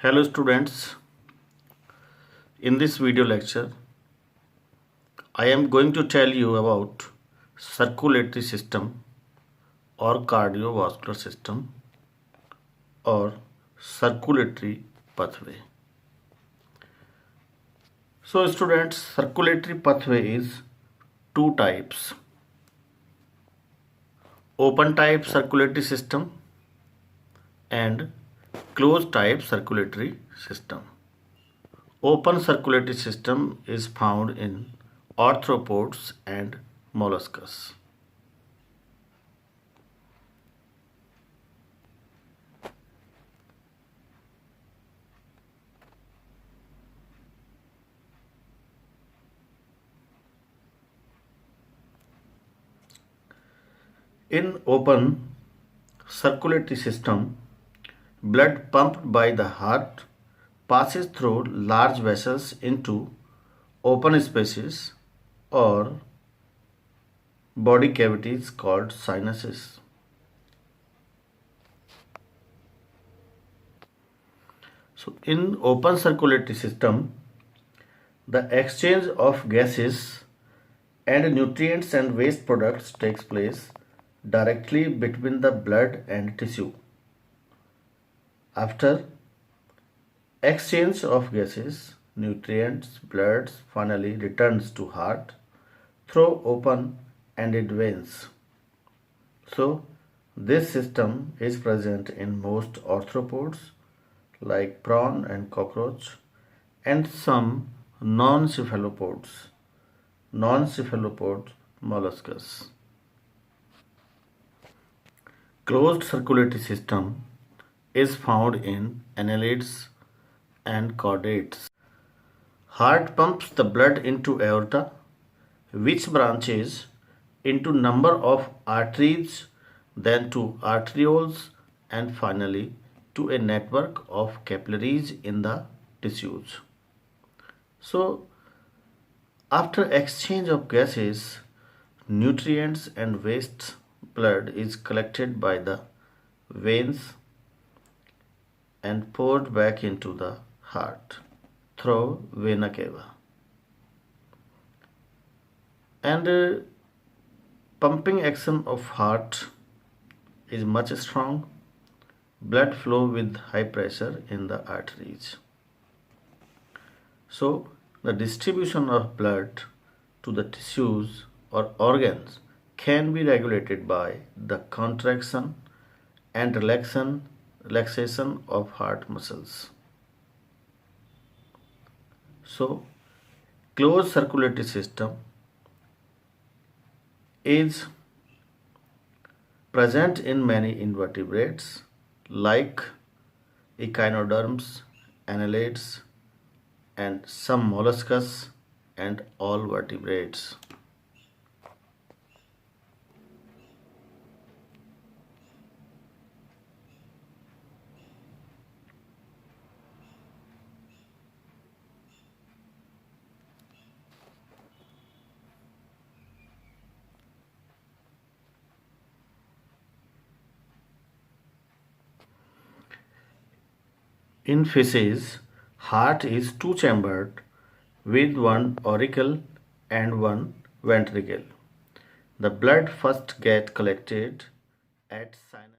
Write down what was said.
Hello students, in this video lecture I am going to tell you about circulatory system or cardiovascular system or circulatory pathway. So students, circulatory pathway is two types: open type circulatory system and closed type circulatory system. Open circulatory system is found in arthropods and molluscs. In open circulatory system, blood pumped by the heart passes through large vessels into open spaces or body cavities called sinuses. So in open circulatory system, the exchange of gases and nutrients and waste products takes place directly between the blood and tissue. After exchange of gases, nutrients, blood finally returns to heart through open-ended veins. So this system is present in most arthropods like prawn and cockroach and some non-cephalopod molluscs. Closed circulatory system is found in annelids and chordates. Heart pumps the blood into aorta, which branches into number of arteries, then to arterioles, and finally to a network of capillaries in the tissues. So, after exchange of gases, nutrients and waste blood is collected by the veins and poured back into the heart through vena cava. And pumping action of heart is much strong. Blood flow with high pressure in the arteries. So the distribution of blood to the tissues or organs can be regulated by the contraction and relaxation of heart muscles. So closed circulatory system is present in many invertebrates like echinoderms, annelids, and some molluscs and all vertebrates. In fishes, heart is two-chambered with one auricle and one ventricle. The blood first gets collected at sinus.